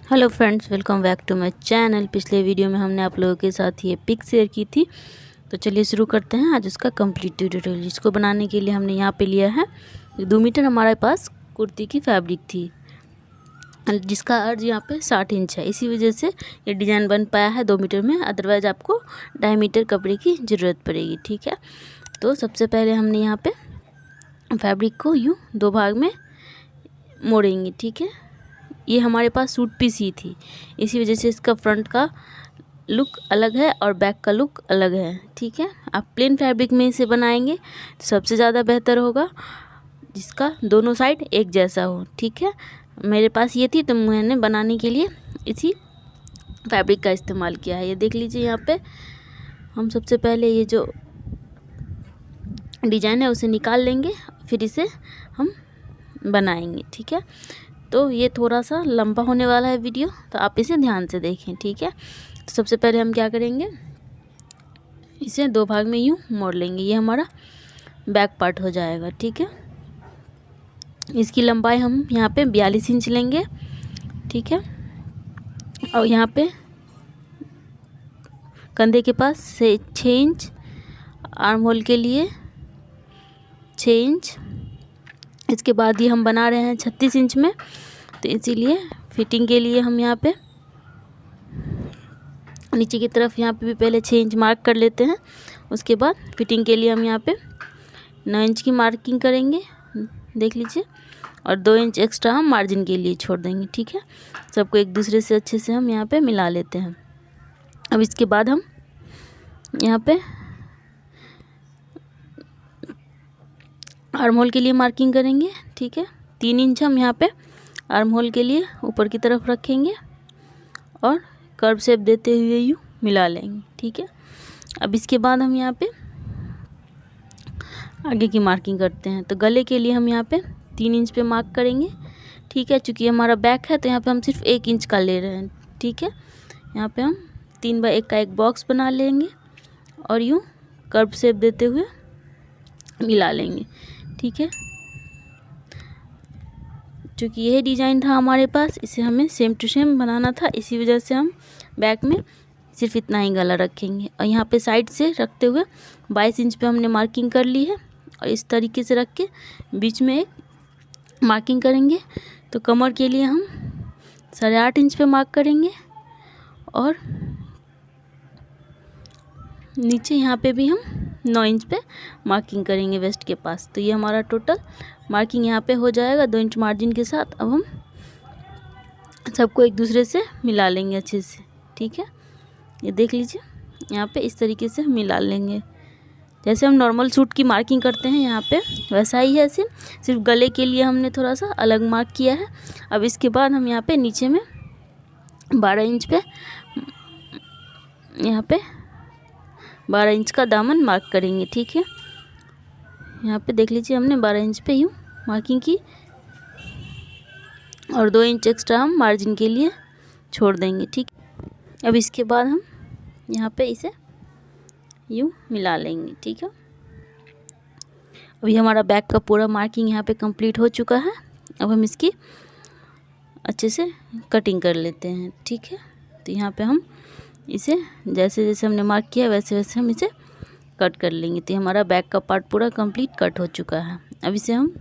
Hello friends, welcome back to my channel. पिछले video में हमने आप लोगों के साथ ये पिक शेयर की थी, तो चलिए शुरू करते हैं आज उसका कंप्लीट ट्यूटोरियल। इसको बनाने के लिए हमने यहाँ पे लिया है 2 मीटर हमारे पास कुर्ती की फैब्रिक थी, जिसका अर्ज यहाँ पे 60 इंच है। इसी वजह से ये डिज़ाइन बन पाया है 2 मीटर में, अदरवाइज़ आपको 2.5 मीटर कपड़े की ज़रूरत पड़ेगी। ठीक है, तो सबसे पहले हमने यहाँ पे फैब्रिक को यूँ 2 भाग में मोड़ेंगे। ठीक है, ये हमारे पास सूट पीस ही थी, इसी वजह से इसका फ्रंट का लुक अलग है और बैक का लुक अलग है। ठीक है, आप प्लेन फैब्रिक में इसे बनाएंगे तो सबसे ज़्यादा बेहतर होगा जिसका दोनों साइड एक जैसा हो। ठीक है, मेरे पास ये थी तो मैंने बनाने के लिए इसी फैब्रिक का इस्तेमाल किया है। ये देख लीजिए, यहाँ पे हम सबसे पहले ये जो डिज़ाइन है उसे निकाल लेंगे, फिर इसे हम बनाएंगे। ठीक है, तो ये थोड़ा सा लंबा होने वाला है वीडियो, तो आप इसे ध्यान से देखें। ठीक है, तो सबसे पहले हम क्या करेंगे, इसे 2 भाग में यूँ मोड़ लेंगे। ये हमारा बैक पार्ट हो जाएगा। ठीक है, इसकी लंबाई हम यहाँ पे 42 इंच लेंगे। ठीक है, और यहाँ पे कंधे के पास से 6 इंच, आर्म होल के लिए 6 इंच। इसके बाद ये हम बना रहे हैं 36 इंच में, तो इसीलिए फिटिंग के लिए हम यहाँ पे नीचे की तरफ यहाँ पे भी पहले 6 इंच मार्क कर लेते हैं। उसके बाद फिटिंग के लिए हम यहाँ पे 9 इंच की मार्किंग करेंगे, देख लीजिए, और 2 इंच एक्स्ट्रा हम मार्जिन के लिए छोड़ देंगे। ठीक है, सबको एक दूसरे से अच्छे से हम यहाँ पे मिला लेते हैं। अब इसके बाद हम यहाँ पे आर्म होल के लिए मार्किंग करेंगे। ठीक है, 3 इंच हम यहाँ पे आर्म होल के लिए ऊपर की तरफ रखेंगे और कर्व शेप देते हुए यूँ मिला लेंगे। ठीक है, अब इसके बाद हम यहाँ पे आगे की मार्किंग करते हैं। तो गले के लिए हम यहाँ पे 3 इंच पे मार्क करेंगे। ठीक है, चूँकि हमारा बैक है तो यहाँ पे हम सिर्फ 1 इंच का ले रहे हैं। ठीक है, यहाँ पे हम 3 बाय 1 का एक बॉक्स बना लेंगे और यूँ कर्व शेप देते हुए मिला लेंगे। ठीक है, चूँकि यही डिज़ाइन था हमारे पास, इसे हमें सेम टू सेम बनाना था, इसी वजह से हम बैक में सिर्फ इतना ही गला रखेंगे। और यहाँ पे साइड से रखते हुए 22 इंच पे हमने मार्किंग कर ली है, और इस तरीके से रख के बीच में एक मार्किंग करेंगे। तो कमर के लिए हम 8.5 इंच पे मार्क करेंगे और नीचे यहाँ पे भी हम 9 इंच पे मार्किंग करेंगे वेस्ट के पास। तो ये हमारा टोटल मार्किंग यहाँ पे हो जाएगा 2 इंच मार्जिन के साथ। अब हम सबको एक दूसरे से मिला लेंगे अच्छे से। ठीक है, ये देख लीजिए, यहाँ पे इस तरीके से मिला लेंगे, जैसे हम नॉर्मल सूट की मार्किंग करते हैं यहाँ पे वैसा ही है। सिर्फ गले के लिए हमने थोड़ा सा अलग मार्क किया है। अब इसके बाद हम यहाँ पे नीचे में 12 इंच पे यहाँ पे 12 इंच का दामन मार्क करेंगे। ठीक है, यहाँ पे देख लीजिए, हमने 12 इंच पे यूँ मार्किंग की और 2 इंच एक्स्ट्रा हम मार्जिन के लिए छोड़ देंगे। ठीक, अब इसके बाद हम यहाँ पे इसे यूँ मिला लेंगे। ठीक है, अभी हमारा बैक का पूरा मार्किंग यहाँ पे कंप्लीट हो चुका है। अब हम इसकी अच्छे से कटिंग कर लेते हैं। ठीक है, तो यहाँ पे हम इसे जैसे जैसे हमने मार्क किया वैसे वैसे हम इसे कट कर लेंगे। तो हमारा बैक का पार्ट पूरा कंप्लीट कट हो चुका है। अब इसे हम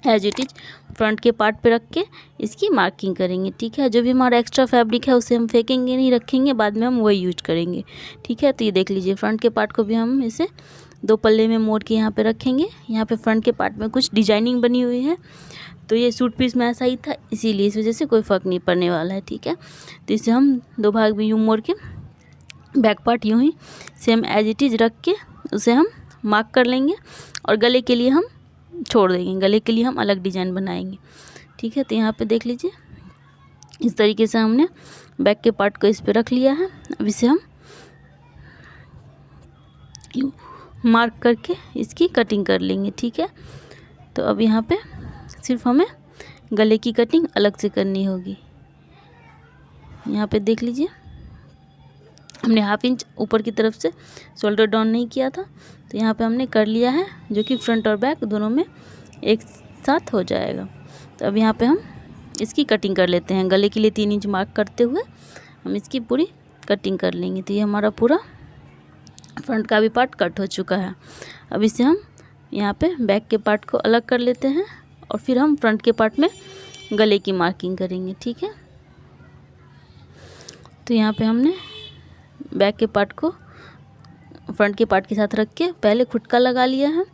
एज इट इज फ्रंट के पार्ट पे रख के इसकी मार्किंग करेंगे। ठीक है, जो भी हमारा एक्स्ट्रा फैब्रिक है उसे हम फेंकेंगे नहीं, रखेंगे, बाद में हम वही यूज करेंगे। ठीक है, तो ये देख लीजिए, फ्रंट के पार्ट को भी हम इसे 2 पल्ले में मोड़ के यहाँ पे रखेंगे। यहाँ पे फ्रंट के पार्ट में कुछ डिजाइनिंग बनी हुई है, तो ये सूट पीस में ऐसा ही था, इसीलिए इस वजह से कोई फ़र्क नहीं पड़ने वाला है। ठीक है, तो इसे हम 2 भाग में यूँ मोड़ के बैक पार्ट यूँ ही सेम एज इट इज़ रख के उसे हम मार्क कर लेंगे और गले के लिए हम छोड़ देंगे। गले के लिए हम अलग डिज़ाइन बनाएंगे। ठीक है, तो यहाँ पे देख लीजिए, इस तरीके से हमने बैक के पार्ट को इस पे रख लिया है। अब इसे हम यूँ मार्क करके इसकी कटिंग कर लेंगे। ठीक है, तो अब यहाँ पे सिर्फ हमें गले की कटिंग अलग से करनी होगी। यहाँ पे देख लीजिए, हमने 1/2 इंच ऊपर की तरफ से शोल्डर डाउन नहीं किया था, तो यहाँ पे हमने कर लिया है, जो कि फ्रंट और बैक दोनों में एक साथ हो जाएगा। तो अब यहाँ पे हम इसकी कटिंग कर लेते हैं। गले के लिए 3 इंच मार्क करते हुए हम इसकी पूरी कटिंग कर लेंगे। तो ये हमारा पूरा फ्रंट का भी पार्ट कट हो चुका है। अब इसे हम यहाँ पे बैक के पार्ट को अलग कर लेते हैं और फिर हम फ्रंट के पार्ट में गले की मार्किंग करेंगे, ठीक है। तो यहाँ पे हमने बैक के पार्ट को फ्रंट के पार्ट के साथ रख के पहले खुटका लगा लिया है,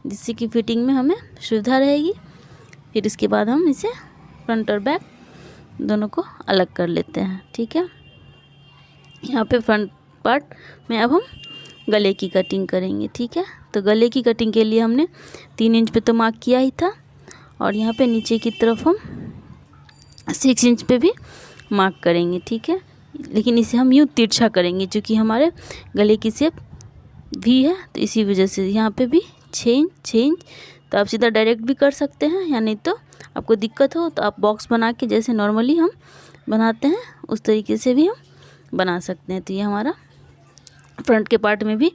जिससे कि फिटिंग में हमें सुविधा रहेगी। फिर इसके बाद हम इसे फ्रंट और बैक दोनों को अलग कर लेते हैं, ठीक है। यहाँ पे फ्रंट पार्ट में अब हम गले की कटिंग करेंगे, ठीक है। तो गले की कटिंग के लिए हमने 3 इंच पे तो मार्क किया ही था और यहाँ पे नीचे की तरफ हम 6 इंच पे भी मार्क करेंगे, ठीक है। लेकिन इसे हम यूँ तिरछा करेंगे, क्योंकि हमारे गले की शेप भी है, तो इसी वजह से यहाँ पे भी 6 इंच। तो आप सीधा डायरेक्ट भी कर सकते हैं, या नहीं तो आपको दिक्कत हो तो आप बॉक्स बना के जैसे नॉर्मली हम बनाते हैं उस तरीके से भी हम बना सकते हैं। तो ये हमारा फ्रंट के पार्ट में भी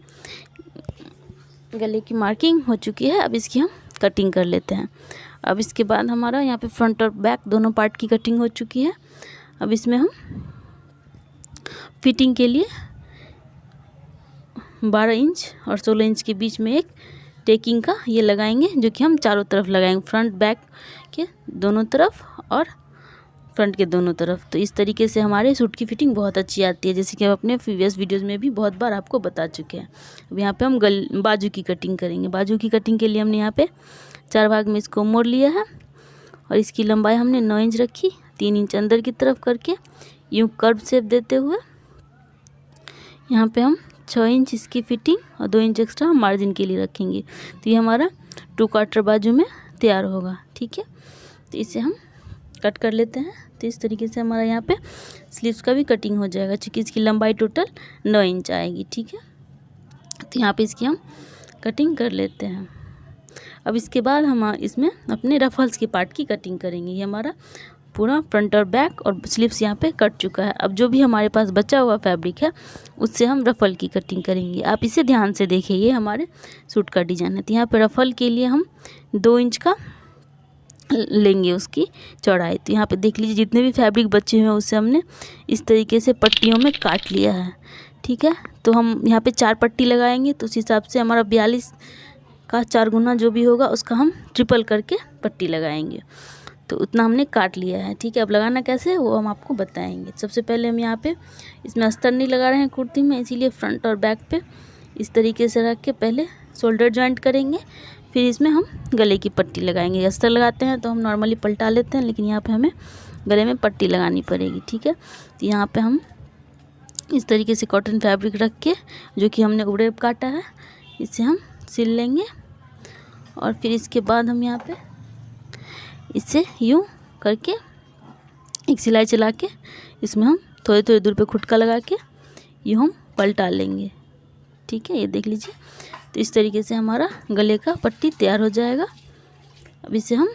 गले की मार्किंग हो चुकी है। अब इसकी हम कटिंग कर लेते हैं। अब इसके बाद हमारा यहाँ पे फ्रंट और बैक दोनों पार्ट की कटिंग हो चुकी है। अब इसमें हम फिटिंग के लिए 12 इंच और 16 इंच के बीच में एक टेकिंग का ये लगाएंगे, जो कि हम चारों तरफ लगाएंगे, फ्रंट बैक के दोनों तरफ और फ्रंट के दोनों तरफ। तो इस तरीके से हमारे सूट की फिटिंग बहुत अच्छी आती है, जैसे कि हम अपने प्रीवियस वीडियोज़ में भी बहुत बार आपको बता चुके हैं। अब यहाँ पे हम बाजू की कटिंग करेंगे। बाजू की कटिंग के लिए हमने यहाँ पे 4 भाग में इसको मोड़ लिया है और इसकी लंबाई हमने 9 इंच रखी। 3 इंच अंदर की तरफ करके यूँ कर्व शेप देते हुए यहाँ पे हम 6 इंच इसकी फिटिंग और 2 इंच एक्स्ट्रा मार्जिन के लिए रखेंगे। तो ये हमारा 2 क्वार्टर बाजू में तैयार होगा, ठीक है। तो इसे हम कट कर लेते हैं। तो इस तरीके से हमारा यहाँ पे स्लीव्स का भी कटिंग हो जाएगा, क्योंकि इसकी लंबाई टोटल 9 इंच आएगी, ठीक है। तो यहाँ पे इसकी हम कटिंग कर लेते हैं। अब इसके बाद हम इसमें अपने रफल्स के पार्ट की कटिंग करेंगे। ये हमारा पूरा फ्रंट और बैक और स्लीव्स यहाँ पे कट चुका है। अब जो भी हमारे पास बचा हुआ फैब्रिक है उससे हम रफ़ल की कटिंग करेंगे। आप इसे ध्यान से देखिए, ये हमारे सूट का डिज़ाइन है। तो यहाँ पे रफ़ल के लिए हम 2 इंच का लेंगे उसकी चौड़ाई। तो यहाँ पे देख लीजिए, जितने भी फैब्रिक बचे हुए हैं उसे हमने इस तरीके से पट्टियों में काट लिया है, ठीक है। तो हम यहाँ पे 4 पट्टी लगाएंगे, तो उस हिसाब से हमारा 42 का 4 गुना जो भी होगा उसका हम ट्रिपल करके पट्टी लगाएंगे। तो उतना हमने काट लिया है, ठीक है। अब लगाना कैसे वो हम आपको बताएंगे। सबसे पहले हम यहाँ पे इसमें अस्तर नहीं लगा रहे हैं कुर्ती में, इसीलिए फ्रंट और बैक पे इस तरीके से रख के पहले शोल्डर जॉइंट करेंगे, फिर इसमें हम गले की पट्टी लगाएंगे। अस्तर लगाते हैं तो हम नॉर्मली पलटा लेते हैं, लेकिन यहाँ पे हमें गले में पट्टी लगानी पड़ेगी, ठीक है। तो यहाँ पे हम इस तरीके से कॉटन फैब्रिक रख के, जो कि हमने उड़ेब काटा है, इसे हम सिल लेंगे और फिर इसके बाद हम यहाँ पे इसे यूँ करके एक सिलाई चला के इसमें हम थोड़ी थोड़ी दूर पे खुटका लगा के यूँ हम पलटा लेंगे, ठीक है। ये देख लीजिए, तो इस तरीके से हमारा गले का पट्टी तैयार हो जाएगा। अब इसे हम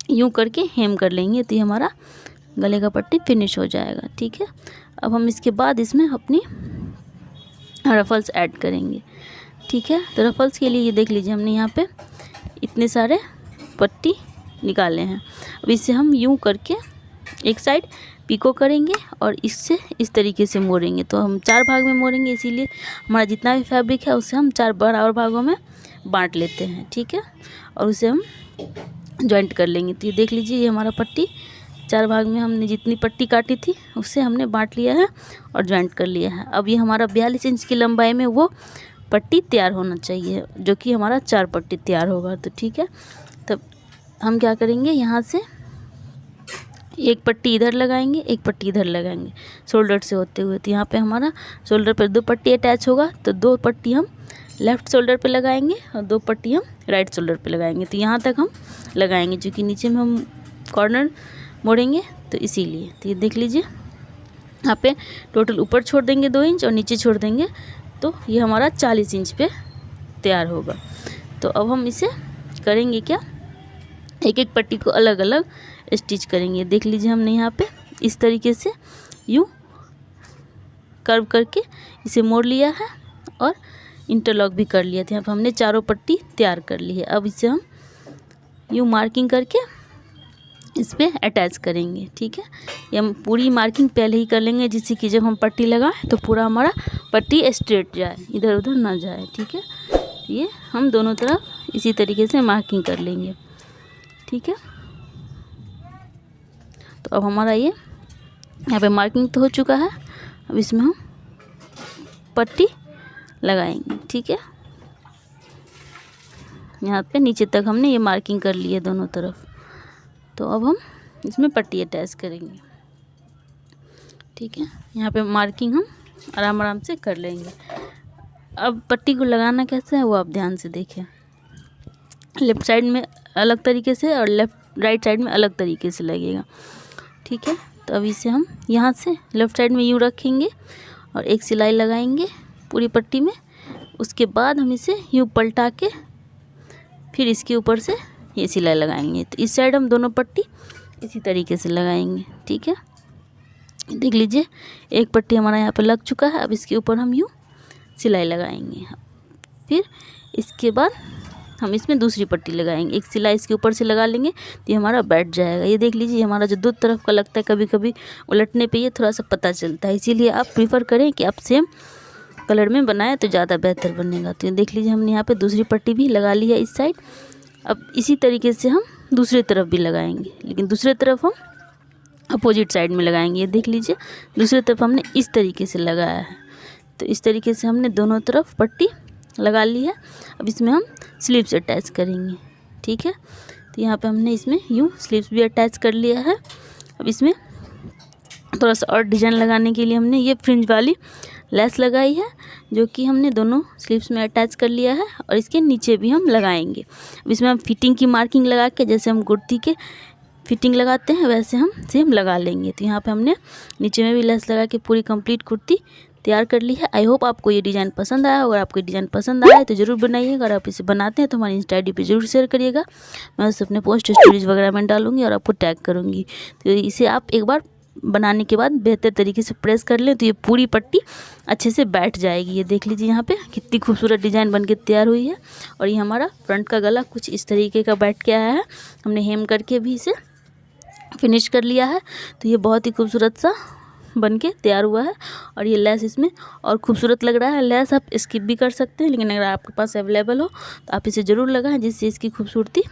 यूँ करके हेम कर लेंगे, तो ये हमारा गले का पट्टी फिनिश हो जाएगा, ठीक है। अब हम इसके बाद इसमें अपनी रफल्स ऐड करेंगे, ठीक है। तो रफल्स के लिए ये देख लीजिए, हमने यहाँ पे इतने सारे पट्टी निकाले हैं। अब इसे हम यूँ करके एक साइड पिको करेंगे और इससे इस तरीके से मोड़ेंगे। तो हम 4 भाग में मोड़ेंगे, इसीलिए हमारा जितना भी फैब्रिक है उसे हम 4 बराबर भागों में बांट लेते हैं, ठीक है। और उसे हम जॉइंट कर लेंगे। तो ये देख लीजिए, ये हमारा पट्टी 4 भाग में हमने जितनी पट्टी काटी थी उससे हमने बांट लिया है और जॉइंट कर लिया है। अब ये हमारा 42 इंच की लंबाई में वो पट्टी तैयार होना चाहिए, जो कि हमारा 4 पट्टी तैयार होगा। तो ठीक है, तब हम क्या करेंगे, यहाँ से एक पट्टी इधर लगाएंगे, एक पट्टी इधर लगाएंगे शोल्डर से होते हुए। तो यहाँ पे हमारा शोल्डर पर 2 पट्टी अटैच होगा, तो 2 पट्टी हम लेफ़्ट शोल्डर पे लगाएंगे और 2 पट्टी हम राइट शोल्डर पे लगाएंगे। तो यहाँ तक हम लगाएंगे, क्योंकि नीचे में हम कॉर्नर मोड़ेंगे, तो इसीलिए। तो ये देख लीजिए, यहाँ पे टोटल ऊपर छोड़ देंगे 2 इंच और नीचे छोड़ देंगे, तो ये हमारा 40 इंच पे तैयार होगा। तो अब हम इसे करेंगे क्या, एक एक पट्टी को अलग अलग स्टिच करेंगे। देख लीजिए, हमने यहाँ पे इस तरीके से यूँ कर्व करके इसे मोड़ लिया है और इंटरलॉक भी कर लिया था। यहाँ पर हमने चारों पट्टी तैयार कर ली है। अब इसे हम यूँ मार्किंग करके इस पर अटैच करेंगे। ठीक है, ये हम पूरी मार्किंग पहले ही कर लेंगे, जिससे कि जब हम पट्टी लगाएं तो पूरा हमारा पट्टी स्ट्रेट जाए, इधर उधर ना जाए। ठीक है, ये हम दोनों तरफ इसी तरीके से मार्किंग कर लेंगे। ठीक है, तो अब हमारा ये यहाँ पे मार्किंग तो हो चुका है। अब इसमें हम पट्टी लगाएंगे। ठीक है, यहाँ पे नीचे तक हमने ये मार्किंग कर ली है दोनों तरफ। तो अब हम इसमें पट्टी अटैच करेंगे। ठीक है, यहाँ पे मार्किंग हम आराम आराम से कर लेंगे। अब पट्टी को लगाना कैसे है वो आप ध्यान से देखें। लेफ़्ट साइड में अलग तरीके से और राइट साइड में अलग तरीके से लगेगा। ठीक है, तो अब इसे हम यहाँ से लेफ़्ट साइड में यूँ रखेंगे और एक सिलाई लगाएंगे पूरी पट्टी में। उसके बाद हम इसे यूँ पलटा के फिर इसके ऊपर से ये सिलाई लगाएंगे। तो इस साइड हम दोनों पट्टी इसी तरीके से लगाएंगे। ठीक है, देख लीजिए एक पट्टी हमारा यहाँ पे लग चुका है। अब इसके ऊपर हम यूँ सिलाई लगाएंगे। फिर इसके बाद हम इसमें दूसरी पट्टी लगाएंगे, एक सिलाई इसके ऊपर से लगा लेंगे तो ये हमारा बैठ जाएगा। ये देख लीजिए हमारा जो दो तरफ का लगता है, कभी कभी उलटने पे ये थोड़ा सा पता चलता है। इसीलिए आप प्रीफर करें कि आप सेम कलर में बनाएं तो ज़्यादा बेहतर बनेगा। तो ये देख लीजिए हमने यहाँ पे दूसरी पट्टी भी लगा ली है इस साइड। अब इसी तरीके से हम दूसरी तरफ भी लगाएंगे, लेकिन दूसरी तरफ हम अपोजिट साइड में लगाएंगे। ये देख लीजिए दूसरी तरफ हमने इस तरीके से लगाया है। तो इस तरीके से हमने दोनों तरफ पट्टी लगा ली है। अब इसमें हम स्लीव्स अटैच करेंगे। ठीक है, तो यहाँ पे हमने इसमें यूँ स्लीव्स भी अटैच कर लिया है। अब इसमें थोड़ा सा और डिज़ाइन लगाने के लिए हमने ये फ्रिंज वाली लेस लगाई है, जो कि हमने दोनों स्लीव्स में अटैच कर लिया है और इसके नीचे भी हम लगाएंगे। अब इसमें हम फिटिंग की मार्किंग लगा के, जैसे हम कुर्ती के फिटिंग लगाते हैं वैसे हम सेम लगा लेंगे। तो यहाँ पे हमने नीचे में भी लेस लगा के पूरी कंप्लीट कुर्ती तैयार कर ली है। आई होप आपको ये डिज़ाइन पसंद आया। अगर आपको डिज़ाइन पसंद आया है तो ज़रूर बनाइएगा। अगर आप इसे बनाते हैं तो हमारी इंस्टा ID पे ज़रूर शेयर करिएगा। मैं उसे अपने पोस्ट स्टोरीज वगैरह में डालूंगी और आपको टैग करूँगी। तो इसे आप एक बार बनाने के बाद बेहतर तरीके से प्रेस कर लें तो ये पूरी पट्टी अच्छे से बैठ जाएगी। ये देख लीजिए यहाँ पे कितनी खूबसूरत डिज़ाइन बनके तैयार हुई है। और ये हमारा फ्रंट का गला कुछ इस तरीके का बैठ के आया है। हमने हेम करके भी इसे फिनिश कर लिया है। तो ये बहुत ही खूबसूरत सा बन के तैयार हुआ है। और ये लेस इसमें और खूबसूरत लग रहा है। लेस आप स्किप भी कर सकते हैं, लेकिन अगर आपके पास अवेलेबल हो तो आप इसे ज़रूर लगाएं, जिससे इसकी खूबसूरती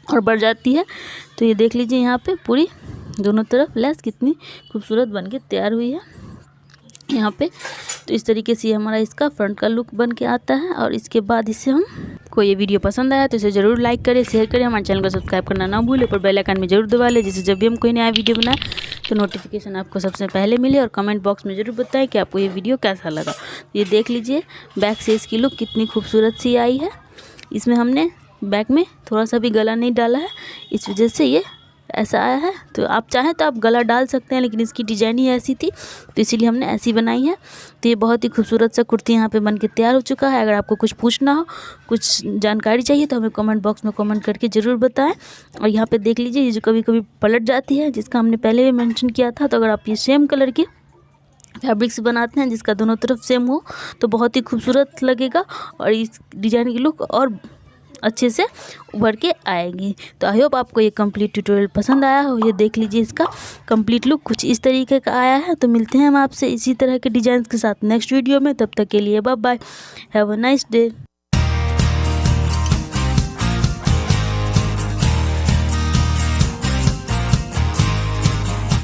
और बढ़ जाती है। तो ये देख लीजिए यहाँ पे पूरी दोनों तरफ लेस कितनी खूबसूरत बन के तैयार हुई है यहाँ पे। तो इस तरीके से हमारा इसका फ्रंट का लुक बन के आता है। और इसके बाद इसे हम कोई ये वीडियो पसंद आया तो इसे ज़रूर लाइक करें, शेयर करें, हमारे चैनल को सब्सक्राइब करना ना भूलें, पर बेल आइकन में ज़रूर दबा लें, जिससे जब भी हम कोई नया वीडियो बनाए तो नोटिफिकेशन आपको सबसे पहले मिले। और कमेंट बॉक्स में ज़रूर बताएं कि आपको ये वीडियो कैसा लगा। ये देख लीजिए बैक से इसकी लुक कितनी खूबसूरत सी आई है। इसमें हमने बैक में थोड़ा सा भी गला नहीं डाला है, इस वजह से ये ऐसा आया है। तो आप चाहें तो आप गला डाल सकते हैं, लेकिन इसकी डिज़ाइन ही ऐसी थी तो इसीलिए हमने ऐसी बनाई है। तो ये बहुत ही खूबसूरत सा कुर्ती यहाँ पे बन के तैयार हो चुका है। अगर आपको कुछ पूछना हो, कुछ जानकारी चाहिए तो हमें कमेंट बॉक्स में कमेंट करके ज़रूर बताएं। और यहाँ पे देख लीजिए ये जो कभी कभी पलट जाती है, जिसका हमने पहले भी मेंशन किया था। तो अगर आप ये सेम कलर की फैब्रिक से बनाते हैं जिसका दोनों तरफ सेम हो तो बहुत ही खूबसूरत लगेगा और इस डिज़ाइन की लुक और अच्छे से उभर के आएगी। तो आई होप आपको ये कंप्लीट ट्यूटोरियल पसंद आया हो। ये देख लीजिए इसका कंप्लीट लुक कुछ इस तरीके का आया है। तो मिलते हैं हम आपसे इसी तरह के डिज़ाइन के साथ नेक्स्ट वीडियो में। तब तक के लिए bye bye, have a nice day.